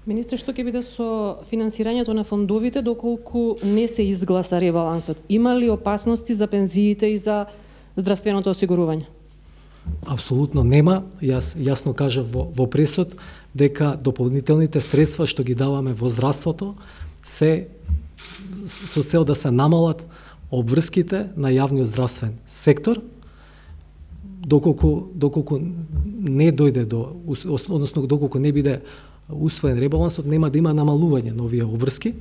Министре, што ќе биде со финансирањето на фондовите доколку не се изгласа ребалансот? Има ли опасности за пензиите и за здравственото осигурување? Апсолутно нема. Јас јасно кажав во пресод дека дополнителните средства што ги даваме во здравството се со цел да се намалат обврските на јавниот здравствен сектор, доколку не дојде до, односно доколку не биде усвоен ребалансот, нема да има намалување на овие обврски.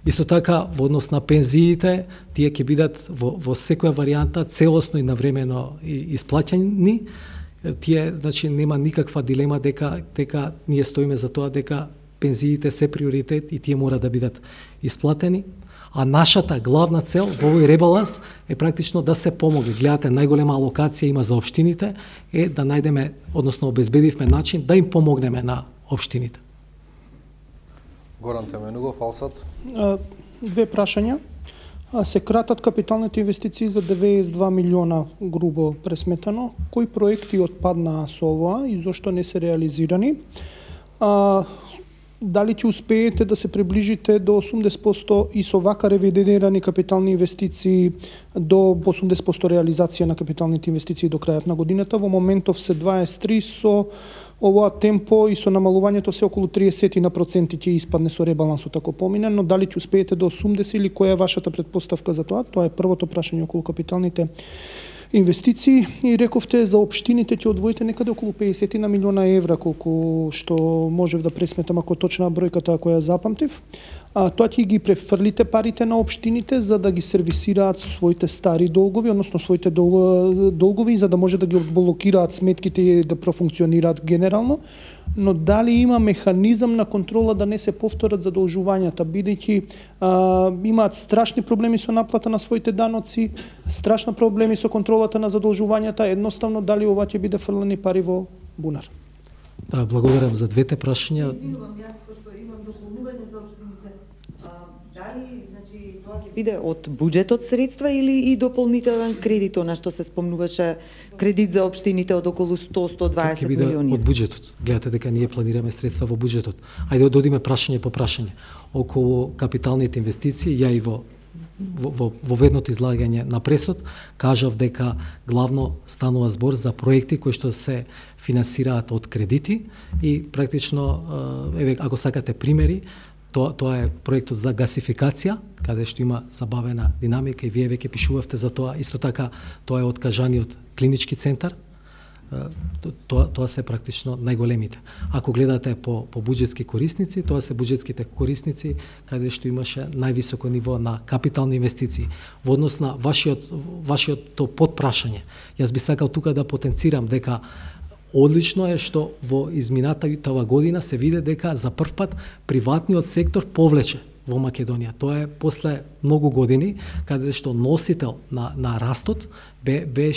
Исто така, во однос на пензиите, тие ќе бидат во секоја варијанта целосно и навремено исплаќани. Тие, значи, нема никаква дилема дека ние стоиме за тоа дека пензиите се приоритет и тие мора да бидат исплатени. А нашата главна цел во овој ребаланс е практично да се помогне. Гледате, најголема алокација има за општините, е да најдеме, односно обезбедивме начин да им помогнеме на општините. Горан Теменугов, Алсат. Две прашања. Се кратат капиталните инвестиции за 92 милиона грубо пресметано. Кои проекти отпаднаа со ова и зошто не се реализирани? Дали ќе успеете да се приближите до 80% и со вака ревидирани капитални инвестиции до 80% реализација на капиталните инвестиции до крајот на годината? Во моментов се 23, со овоа темпо и со намалувањето се околу 30% ќе испадне со ребалансот ако помине, но дали ќе успеете до 80 или која е вашата предпоставка за тоа? Тоа е првото прашање околу капиталните инвестиции. И рековте за општините ќе одвоите некаде околу 50 на милиона евра, колку што можев да пресметам ако точна бројката која запамтив. Тоа ќе ги префрлите парите на општините за да ги сервисираат своите стари долгови, односно своите долгови, за да може да ги блокираат сметките и да профункционираат генерално, но дали има механизам на контрола да не се повторат задолжувањата, бидејќи имаат страшни проблеми со наплата на своите даноци, страшни проблеми со контролата на задолжувањата, едноставно дали ова ќе биде фрлени пари во бунар? Да, благодарам за двете прашања. Биде од буџетот средства или и дополнителен кредит, на што се спомнуваше кредит за општините од околу 100-120 милиони? Од буџетот. Гледате дека ние планираме средства во буџетот. Ајде да одиме прашање по прашање. Околу капиталните инвестиции, ја и во ведното излагање на пресод, кажав дека главно станува збор за проекти кои што се финансираат од кредити и практично, еве, ако сакате примери, тоа е проектот за гасификација, каде што има забавена динамика и вие веќе пишувавте за тоа. Исто така, тоа е откажаниот клинички центар. Тоа се практично најголемите. Ако гледате по буџетски корисници, тоа се буџетските корисници каде што имаше највисоко ниво на капитални инвестиции. Во однос на вашето подпрашање, јас би сакал тука да потенцирам дека одлично е што во изминатава година се виде дека за прв пат приватниот сектор повлече во Македонија. Тоа е после многу години каде што носител на растот беа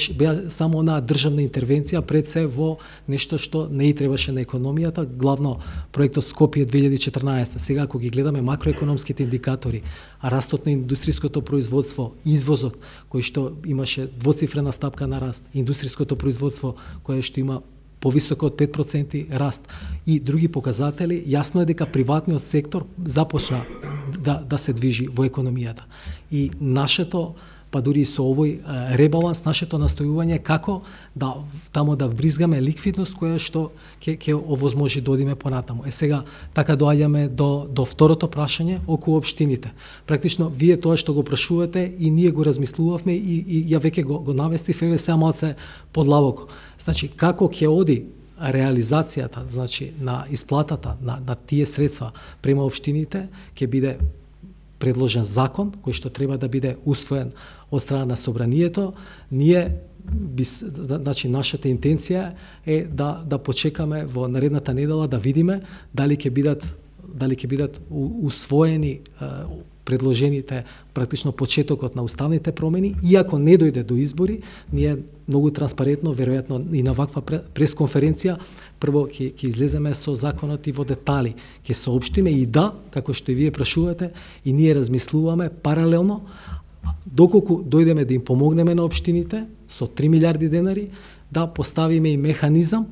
само на државна интервенција пред се во нешто што не и требаше на економијата, главно проектот Скопје 2014. Сега ако ги гледаме макроекономските индикатори, растот на индустријското производство, извозот кој што имаше двоцифрена стапка на раст, индустријското производство кое што има повисоко од 5% раст и други показатели, јасно е дека приватниот сектор започна да се движи во економијата. И нашето, па дури и со овој ребаланс, нашето настојување како да тамо да вбризгаме ликвидност која што ќе овозможи да одиме понатаму. Сега така доаѓаме до второто прашање околу општините. Практично вие тоа што го прашувате и ние го размислувавме и ја веќе го навестив, еве сега малце подлабоко. Значи како ќе оди реализацијата, значи на исплатата на тие средства према општините, ќе биде предложен закон кој што треба да биде усвоен од страна на собранието. Ние значи нашата интенција е да почекаме во наредната недела да видиме дали ќе бидат усвоени предложените практично почетокот на уставните промени, и ако не дојде до избори, ние многу транспарентно, веројатно и на ваква пресконференција, прво ќе излеземе со законот и во детали, ќе соопштиме и како што и вие прашувате, и ние размислуваме паралелно, доколку дојдеме да им помогнеме на општините со 3 милиарди денари, да поставиме и механизам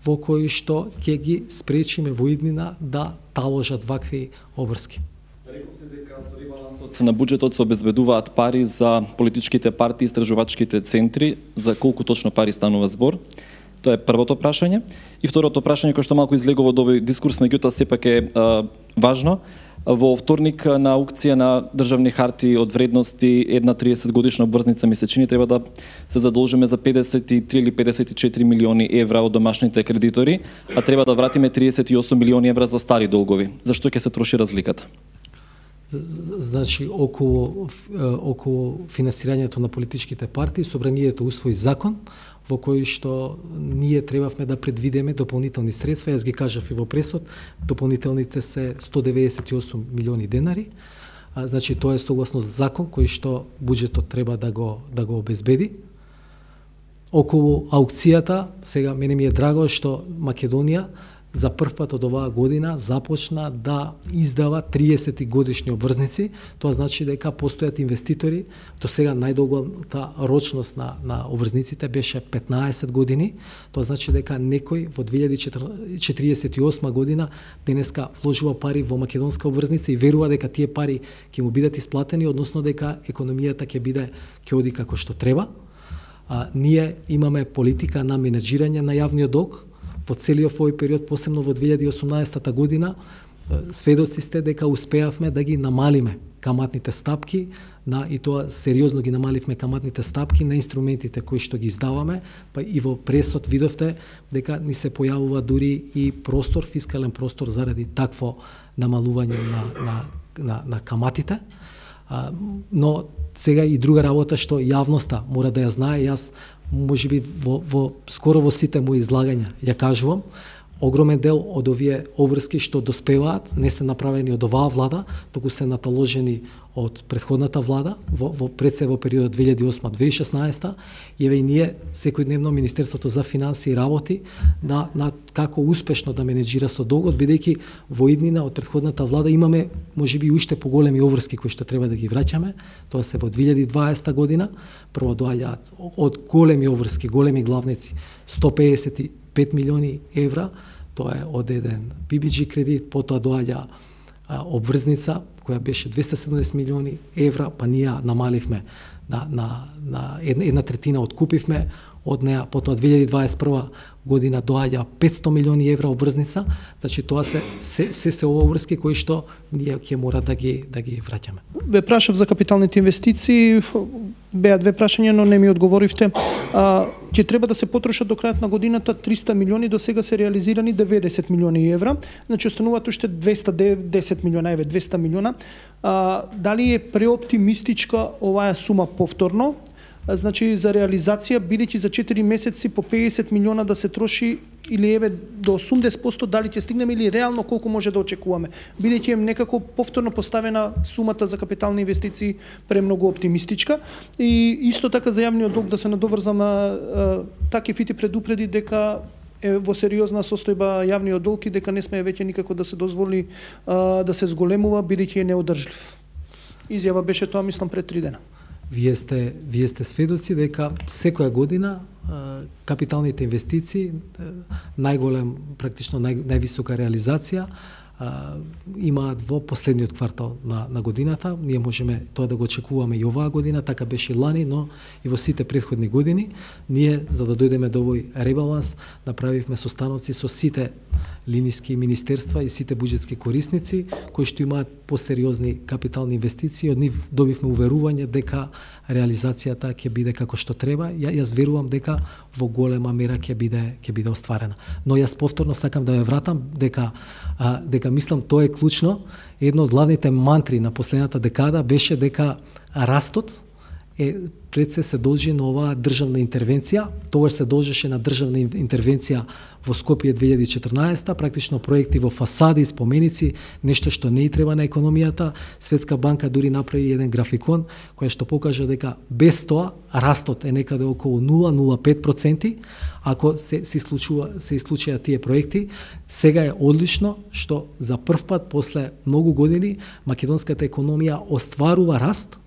во кои што ќе ги спречиме во иднина да таложат вакви обврски. Рековте дека со ребалансот на буџетот се обезбедуваат пари за политичките партии и истражувачките центри. За колку точно пари станува збор? Тоа е првото прашање. И второто прашање, кој што малку излегува од овој дискурс, меѓутоа сепак е важно. Во вторник на аукција на државни хартии од вредности една 30 годишна обврзница ми се чини треба да се задолжиме за 53 или 54 милиони евра од домашните кредитори, а треба да вратиме 38 милиони евра за стари долгови. Зашто ќе се троши разликата? Значи, околу финансирањето на политичките партии, собранието усвои закон во кој што ние требавме да предвидеме дополнителни средства. Јас ги кажав и во пресот, дополнителните се 198 милиони денари. Значи, тоа е согласно закон кој што буџетот треба да го обезбеди. Околу аукцијата, сега мене ми е драго што Македонија за прв пат од оваа година започна да издава 30 годишни обврзници. Тоа значи дека постојат инвеститори. До сега најдолгата рочност на обврзниците беше 15 години. Тоа значи дека некој во 2048 година денеска вложува пари во македонска обврзница и верува дека тие пари ќе му бидат исплатени, односно дека економијата ќе оди како што треба. Ние имаме политика на менеджирање на јавниот долг. Во целиот овој период, посебно во 2018 година, сведоци сте дека успеавме да ги намалиме каматните стапки, и тоа сериозно ги намаливме каматните стапки на инструментите кои што ги издаваме, па и во пресот видовте дека ни се појавува дури и простор, фискален простор заради такво намалување на каматите. Но сега и друга работа што јавноста мора да ја знае. Јас можеби скоро во сите мои излагања ја кажувам, огромен дел од овие обврски што доспеваат не се направени од оваа влада, туку се наталожени од претходната влада во периодот 2008-2016. И ние секојдневно Министерството за финансии работи на како успешно да менеджира со долгот, бидејќи во иднина од претходната влада имаме можеби уште поголеми обврски кои што треба да ги враќаме. Тоа се во 2020 година. Прво доаѓаат од големи обврски, големи главници 155 милиони евра, тоа е од еден PBG кредит, потоа доаѓа обврзница која беше 270 милиони евра, па ние намаливме на една третина, откупивме од неа, потоа 2021 година доаѓа 500 милиони евра обврзница. Значи тоа се обврски кои што ние ќе мора да ги враќаме. Ве прашав за капиталните инвестиции, беа две прашања, но не ми одговоривте. Ќе треба да се потрошат до крајот на годината 300 милиони, до сега се реализирани 90 милиони евра, значи остануваат уште 210 милиона, 200 милиона. Дали е преоптимистичка оваа сума повторно? Значи за реализација, бидејќи за 4 месеци по 50 милиона да се троши, или до 80%, дали ќе стигнеме или реално колку може да очекуваме? Бидејќи е некако повторно поставена сумата за капитални инвестиции премногу оптимистичка. И исто така за јавниот долг да се надоврзам, така фити предупреди дека е во сериозна состојба јавниот долг и дека не сме веќе никако да се дозволи да се зголемува, бидејќи е неодржлив. Изјава беше тоа, мислам, пред 3 дена. Вие сте сведоци дека секоја година капиталните инвестиции, најголем, практично највисока реализација, имаат во последниот квартал на годината. Ние можеме тоа да го очекуваме и оваа година, така беше и лани, но и во сите претходни години. Ние, за да дојдеме до овој ребаланс, направивме состаноци со сите линиски министерства и сите буџетски корисници кои што имаат посериозни капитални инвестиции. Од нив добивме уверување дека реализацијата ќе биде како што треба. Јас верувам дека во голема мера ќе биде остварена. Но јас повторно сакам да ја вратам дека мислам тоа е клучно. Едно од главните мантри на последната декада беше дека растот пред се должи на оваа државна интервенција. Тогаш се должеше на државна интервенција во Скопје 2014, практично проекти во фасади, споменици, нешто што не и треба на економијата. Светска банка дури направи еден графикон кој што покажа дека без тоа растот е некаде околу 0,05%. Ако се случаат тие проекти, сега е одлично што за прв пат после многу години македонската економија остварува раст,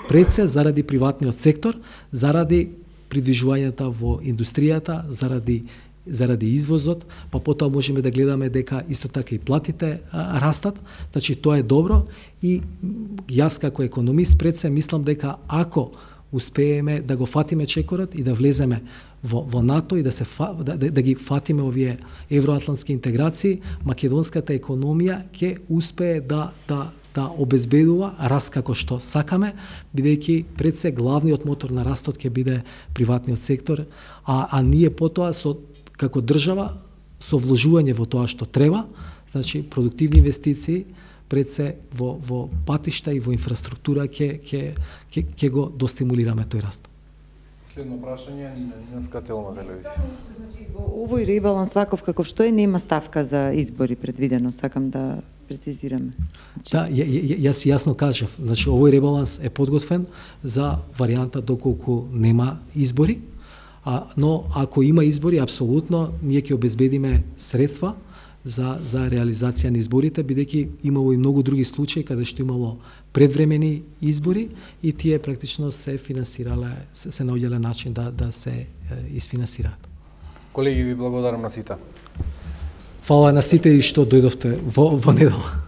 пред се заради приватниот сектор, заради придвижувањата во индустријата, заради заради извозот, па потоа можеме да гледаме дека исто така и платите растат, значи тоа е добро и јас како економист пред се мислам дека ако успееме да го фатиме чекорот и да влеземе во НАТО и да ги фатиме овие евроатлантски интеграции, македонската економија ќе успее да обезбедува раст како што сакаме, бидејќи пред се главниот мотор на растот ќе биде приватниот сектор, а ние потоа како држава со вложување во тоа што треба, значи продуктивни инвестиции, пред се во патишта и во инфраструктура ќе го достимулираме тој раст. Следно прашање на Скателна телевизија. Значи, во овој ребаланс ваков каков што е, нема ставка за избори предвидено, сакам да прецизираме. Значи... Да, јас јасно кажав, значи овој ребаланс е подготвен за варијанта доколку нема избори, но ако има избори, апсолутно ние ќе обезбедиме средства за реализација на изборите, бидејќи имало и многу други случаи каде што имало предвремени избори и тие практично се финансирале, се наоѓале начин да се isfinansираат. Колеги, ви благодарам на сите. Фала на сите и што дојдовте во недела.